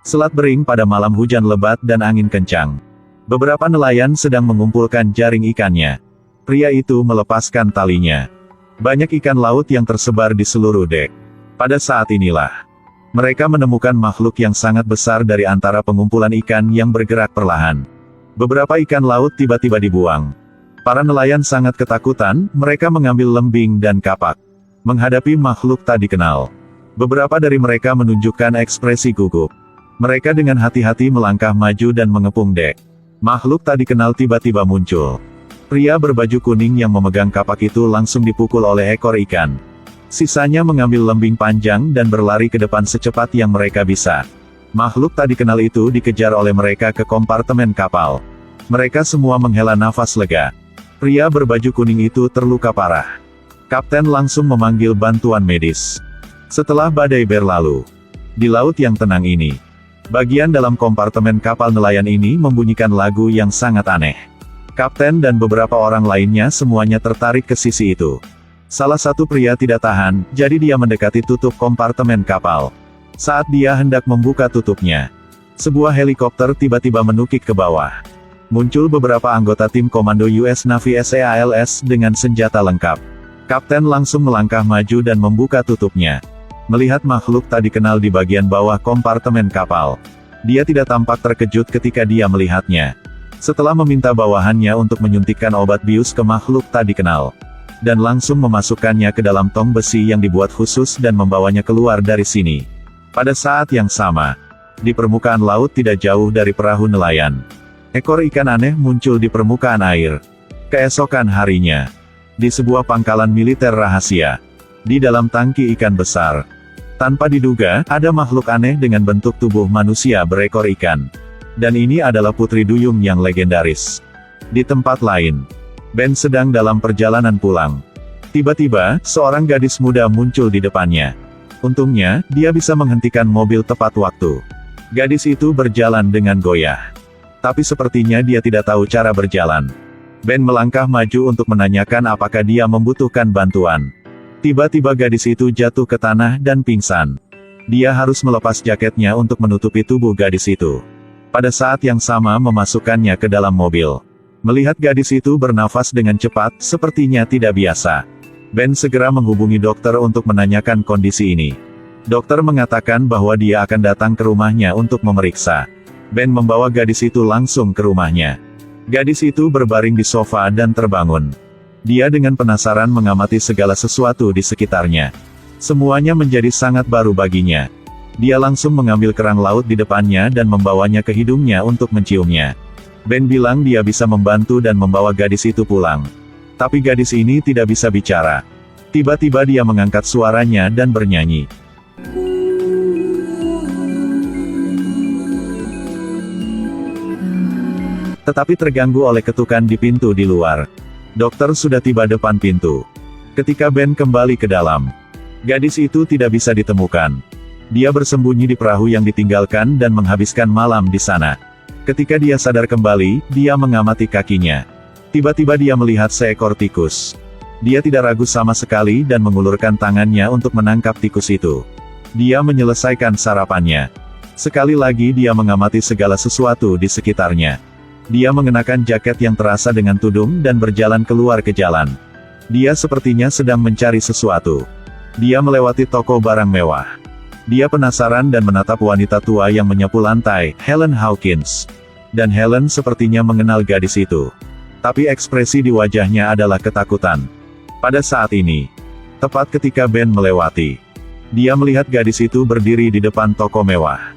Selat Bering pada malam hujan lebat dan angin kencang. Beberapa nelayan sedang mengumpulkan jaring ikannya. Pria itu melepaskan talinya. Banyak ikan laut yang tersebar di seluruh dek. Pada saat inilah, mereka menemukan makhluk yang sangat besar dari antara pengumpulan ikan yang bergerak perlahan. Beberapa ikan laut tiba-tiba dibuang. Para nelayan sangat ketakutan, mereka mengambil lembing dan kapak. Menghadapi makhluk tak dikenal. Beberapa dari mereka menunjukkan ekspresi gugup. Mereka dengan hati-hati melangkah maju dan mengepung dek. Makhluk tak dikenal tiba-tiba muncul. Pria berbaju kuning yang memegang kapak itu langsung dipukul oleh ekor ikan. Sisanya mengambil lembing panjang dan berlari ke depan secepat yang mereka bisa. Makhluk tak dikenal itu dikejar oleh mereka ke kompartemen kapal. Mereka semua menghela nafas lega. Pria berbaju kuning itu terluka parah. Kapten langsung memanggil bantuan medis. Setelah badai berlalu, di laut yang tenang ini, bagian dalam kompartemen kapal nelayan ini membunyikan lagu yang sangat aneh. Kapten dan beberapa orang lainnya semuanya tertarik ke sisi itu. Salah satu pria tidak tahan, jadi dia mendekati tutup kompartemen kapal. Saat dia hendak membuka tutupnya, sebuah helikopter tiba-tiba menukik ke bawah. Muncul beberapa anggota tim komando US Navy SEALS dengan senjata lengkap. Kapten langsung melangkah maju dan membuka tutupnya. Melihat makhluk tak dikenal di bagian bawah kompartemen kapal, dia tidak tampak terkejut ketika dia melihatnya. Setelah meminta bawahannya untuk menyuntikkan obat bius ke makhluk tak dikenal, dan langsung memasukkannya ke dalam tong besi yang dibuat khusus dan membawanya keluar dari sini. Pada saat yang sama, di permukaan laut tidak jauh dari perahu nelayan, ekor ikan aneh muncul di permukaan air. Keesokan harinya, di sebuah pangkalan militer rahasia, di dalam tangki ikan besar, tanpa diduga, ada makhluk aneh dengan bentuk tubuh manusia berekor ikan. Dan ini adalah Putri Duyung yang legendaris. Di tempat lain, Ben sedang dalam perjalanan pulang. Tiba-tiba, seorang gadis muda muncul di depannya. Untungnya, dia bisa menghentikan mobil tepat waktu. Gadis itu berjalan dengan goyah. Tapi sepertinya dia tidak tahu cara berjalan. Ben melangkah maju untuk menanyakan apakah dia membutuhkan bantuan. Tiba-tiba gadis itu jatuh ke tanah dan pingsan. Dia harus melepas jaketnya untuk menutupi tubuh gadis itu. Pada saat yang sama memasukkannya ke dalam mobil. Melihat gadis itu bernafas dengan cepat, sepertinya tidak biasa. Ben segera menghubungi dokter untuk menanyakan kondisi ini. Dokter mengatakan bahwa dia akan datang ke rumahnya untuk memeriksa. Ben membawa gadis itu langsung ke rumahnya. Gadis itu berbaring di sofa dan terbangun. Dia dengan penasaran mengamati segala sesuatu di sekitarnya. Semuanya menjadi sangat baru baginya. Dia langsung mengambil kerang laut di depannya dan membawanya ke hidungnya untuk menciumnya. Ben bilang dia bisa membantu dan membawa gadis itu pulang. Tapi gadis ini tidak bisa bicara. Tiba-tiba dia mengangkat suaranya dan bernyanyi. Tetapi terganggu oleh ketukan di pintu di luar. Dokter sudah tiba depan pintu. Ketika Ben kembali ke dalam, gadis itu tidak bisa ditemukan. Dia bersembunyi di perahu yang ditinggalkan dan menghabiskan malam di sana. Ketika dia sadar kembali, dia mengamati kakinya. Tiba-tiba dia melihat seekor tikus. Dia tidak ragu sama sekali dan mengulurkan tangannya untuk menangkap tikus itu. Dia menyelesaikan sarapannya. Sekali lagi dia mengamati segala sesuatu di sekitarnya. Dia mengenakan jaket yang terasa dengan tudung dan berjalan keluar ke jalan. Dia sepertinya sedang mencari sesuatu. Dia melewati toko barang mewah. Dia penasaran dan menatap wanita tua yang menyapu lantai, Helen Hawkins. Dan Helen sepertinya mengenal gadis itu. Tapi ekspresi di wajahnya adalah ketakutan. Pada saat ini, tepat ketika Ben melewati, dia melihat gadis itu berdiri di depan toko mewah.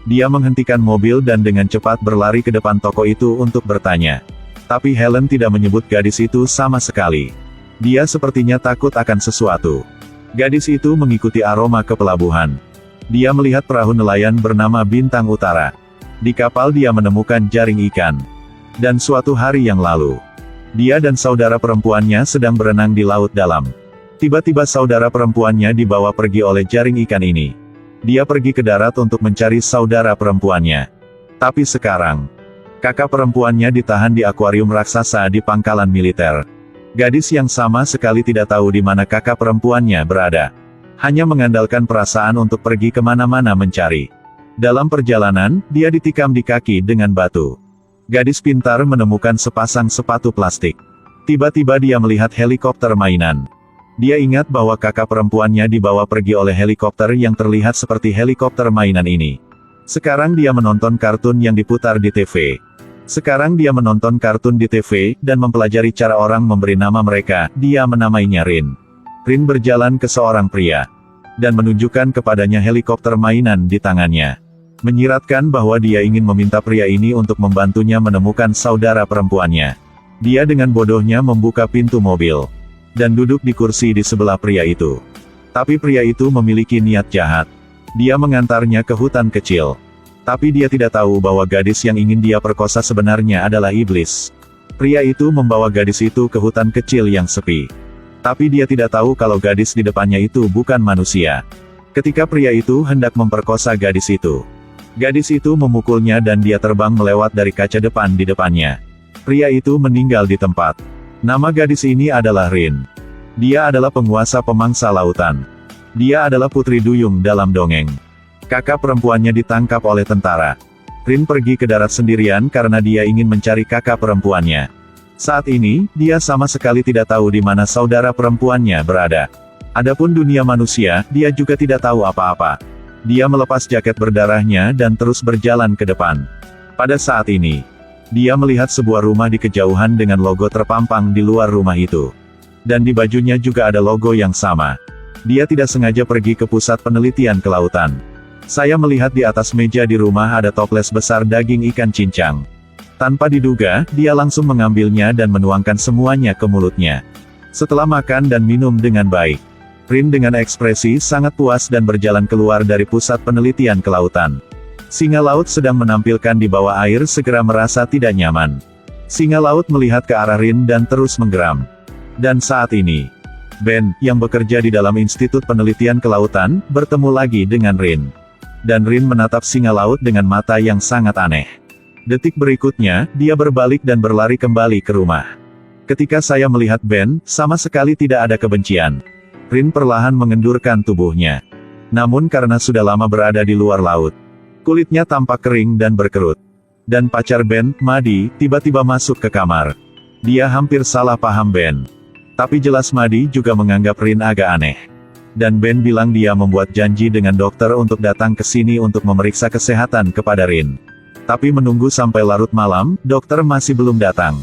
Dia menghentikan mobil dan dengan cepat berlari ke depan toko itu untuk bertanya. Tapi Helen tidak menyebut gadis itu sama sekali. Dia sepertinya takut akan sesuatu. Gadis itu mengikuti aroma ke pelabuhan. Dia melihat perahu nelayan bernama Bintang Utara. Di kapal dia menemukan jaring ikan. Dan suatu hari yang lalu, dia dan saudara perempuannya sedang berenang di laut dalam. Tiba-tiba saudara perempuannya dibawa pergi oleh jaring ikan ini. Dia pergi ke darat untuk mencari saudara perempuannya. Tapi sekarang, kakak perempuannya ditahan di akuarium raksasa di pangkalan militer. Gadis yang sama sekali tidak tahu di mana kakak perempuannya berada. Hanya mengandalkan perasaan untuk pergi kemana-mana mencari. Dalam perjalanan, dia ditikam di kaki dengan batu. Gadis pintar menemukan sepasang sepatu plastik. Tiba-tiba dia melihat helikopter mainan. Dia ingat bahwa kakak perempuannya dibawa pergi oleh helikopter yang terlihat seperti helikopter mainan ini. Sekarang dia menonton kartun yang diputar di TV. Sekarang dia menonton kartun di TV, dan mempelajari cara orang memberi nama mereka. Dia menamainya Rin. Rin berjalan ke seorang pria, dan menunjukkan kepadanya helikopter mainan di tangannya. Menyiratkan bahwa dia ingin meminta pria ini untuk membantunya menemukan saudara perempuannya. Dia dengan bodohnya membuka pintu mobil, dan duduk di kursi di sebelah pria itu. Tapi pria itu memiliki niat jahat. Dia mengantarnya ke hutan kecil. Tapi dia tidak tahu bahwa gadis yang ingin dia perkosa sebenarnya adalah iblis. Pria itu membawa gadis itu ke hutan kecil yang sepi. Tapi dia tidak tahu kalau gadis di depannya itu bukan manusia. Ketika pria itu hendak memperkosa gadis itu memukulnya dan dia terbang melewat dari kaca depan di depannya. Pria itu meninggal di tempat. Nama gadis ini adalah Rin. Dia adalah penguasa pemangsa lautan. Dia adalah putri duyung dalam dongeng. Kakak perempuannya ditangkap oleh tentara. Rin pergi ke darat sendirian karena dia ingin mencari kakak perempuannya. Saat ini, dia sama sekali tidak tahu di mana saudara perempuannya berada. Adapun dunia manusia, dia juga tidak tahu apa-apa. Dia melepas jaket berdarahnya dan terus berjalan ke depan. Pada saat ini, dia melihat sebuah rumah di kejauhan dengan logo terpampang di luar rumah itu. Dan di bajunya juga ada logo yang sama. Dia tidak sengaja pergi ke pusat penelitian kelautan. Saya melihat di atas meja di rumah ada toples besar daging ikan cincang. Tanpa diduga, dia langsung mengambilnya dan menuangkan semuanya ke mulutnya. Setelah makan dan minum dengan baik, Rin dengan ekspresi sangat puas dan berjalan keluar dari pusat penelitian kelautan. Singa laut sedang menampilkan di bawah air segera merasa tidak nyaman. Singa laut melihat ke arah Rin dan terus menggeram. Dan saat ini, Ben, yang bekerja di dalam Institut Penelitian Kelautan, bertemu lagi dengan Rin. Dan Rin menatap singa laut dengan mata yang sangat aneh. Detik berikutnya, dia berbalik dan berlari kembali ke rumah. Ketika saya melihat Ben, sama sekali tidak ada kebencian. Rin perlahan mengendurkan tubuhnya. Namun karena sudah lama berada di luar laut, kulitnya tampak kering dan berkerut. Dan pacar Ben, Madi, tiba-tiba masuk ke kamar. Dia hampir salah paham Ben. Tapi jelas Madi juga menganggap Rin agak aneh. Dan Ben bilang dia membuat janji dengan dokter untuk datang ke sini untuk memeriksa kesehatan kepada Rin. Tapi menunggu sampai larut malam, dokter masih belum datang.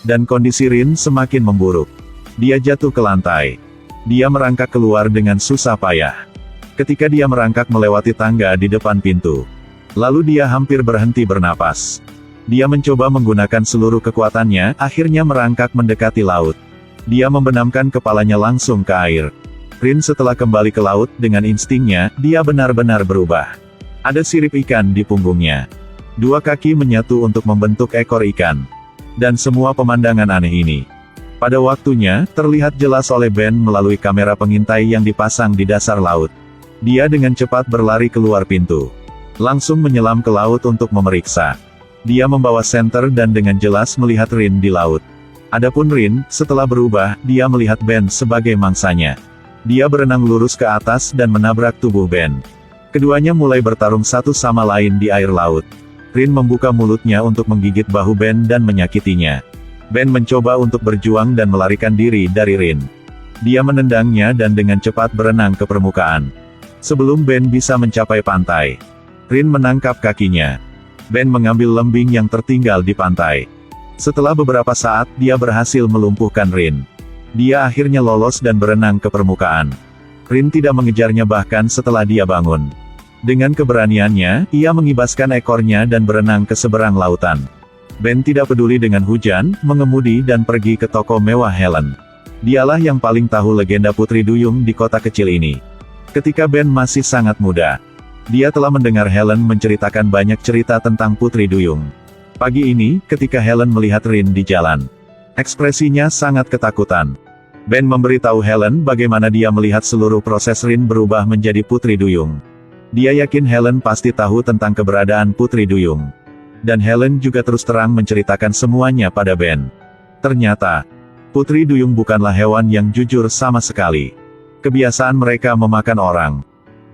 Dan kondisi Rin semakin memburuk. Dia jatuh ke lantai. Dia merangkak keluar dengan susah payah. Ketika dia merangkak melewati tangga di depan pintu, lalu dia hampir berhenti bernapas. Dia mencoba menggunakan seluruh kekuatannya, akhirnya merangkak mendekati laut. Dia membenamkan kepalanya langsung ke air. Rin setelah kembali ke laut, dengan instingnya, dia benar-benar berubah. Ada sirip ikan di punggungnya. Dua kaki menyatu untuk membentuk ekor ikan. Dan semua pemandangan aneh ini, pada waktunya, terlihat jelas oleh Ben melalui kamera pengintai yang dipasang di dasar laut. Dia dengan cepat berlari keluar pintu. Langsung menyelam ke laut untuk memeriksa. Dia membawa senter dan dengan jelas melihat Rin di laut. Adapun Rin, setelah berubah, dia melihat Ben sebagai mangsanya. Dia berenang lurus ke atas dan menabrak tubuh Ben. Keduanya mulai bertarung satu sama lain di air laut. Rin membuka mulutnya untuk menggigit bahu Ben dan menyakitinya. Ben mencoba untuk berjuang dan melarikan diri dari Rin. Dia menendangnya dan dengan cepat berenang ke permukaan. Sebelum Ben bisa mencapai pantai, Rin menangkap kakinya. Ben mengambil lembing yang tertinggal di pantai. Setelah beberapa saat, dia berhasil melumpuhkan Rin. Dia akhirnya lolos dan berenang ke permukaan. Rin tidak mengejarnya bahkan setelah dia bangun. Dengan keberaniannya, ia mengibaskan ekornya dan berenang ke seberang lautan. Ben tidak peduli dengan hujan, mengemudi dan pergi ke toko mewah Helen. Dialah yang paling tahu legenda Putri Duyung di kota kecil ini. Ketika Ben masih sangat muda, dia telah mendengar Helen menceritakan banyak cerita tentang Putri Duyung. Pagi ini, ketika Helen melihat Rin di jalan, ekspresinya sangat ketakutan. Ben memberitahu Helen bagaimana dia melihat seluruh proses Rin berubah menjadi Putri Duyung. Dia yakin Helen pasti tahu tentang keberadaan Putri Duyung. Dan Helen juga terus terang menceritakan semuanya pada Ben. Ternyata, Putri Duyung bukanlah hewan yang jujur sama sekali. Kebiasaan mereka memakan orang.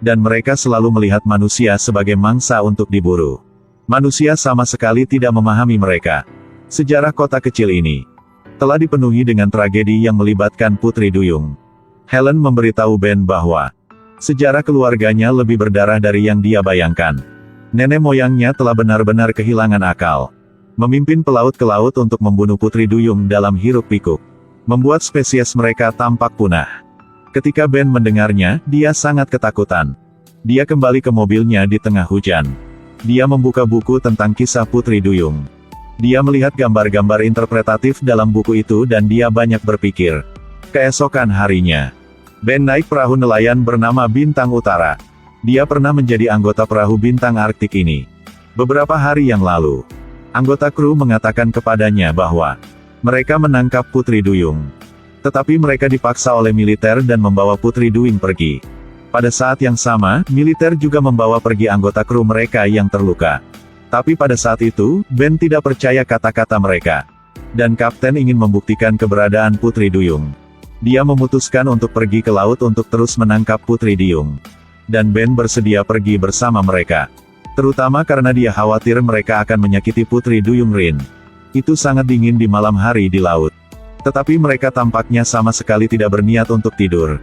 Dan mereka selalu melihat manusia sebagai mangsa untuk diburu. Manusia sama sekali tidak memahami mereka. Sejarah kota kecil ini telah dipenuhi dengan tragedi yang melibatkan Putri Duyung. Helen memberitahu Ben bahwa sejarah keluarganya lebih berdarah dari yang dia bayangkan. Nenek moyangnya telah benar-benar kehilangan akal. Memimpin pelaut ke laut untuk membunuh Putri Duyung dalam hiruk-pikuk. Membuat spesies mereka tampak punah. Ketika Ben mendengarnya, dia sangat ketakutan. Dia kembali ke mobilnya di tengah hujan. Dia membuka buku tentang kisah Putri Duyung. Dia melihat gambar-gambar interpretatif dalam buku itu dan dia banyak berpikir. Keesokan harinya, Ben naik perahu nelayan bernama Bintang Utara. Dia pernah menjadi anggota perahu Bintang Arktik ini. Beberapa hari yang lalu, anggota kru mengatakan kepadanya bahwa mereka menangkap Putri Duyung. Tetapi mereka dipaksa oleh militer dan membawa Putri Duyung pergi. Pada saat yang sama, militer juga membawa pergi anggota kru mereka yang terluka. Tapi pada saat itu, Ben tidak percaya kata-kata mereka. Dan kapten ingin membuktikan keberadaan Putri Duyung. Dia memutuskan untuk pergi ke laut untuk terus menangkap Putri Duyung. Dan Ben bersedia pergi bersama mereka. Terutama karena dia khawatir mereka akan menyakiti Putri Duyung Rin. Itu sangat dingin di malam hari di laut. Tetapi mereka tampaknya sama sekali tidak berniat untuk tidur.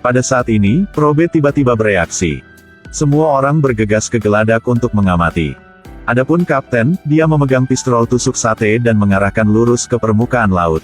Pada saat ini, Probe tiba-tiba bereaksi. Semua orang bergegas ke geladak untuk mengamati. Adapun kapten, dia memegang pistol tusuk sate dan mengarahkan lurus ke permukaan laut.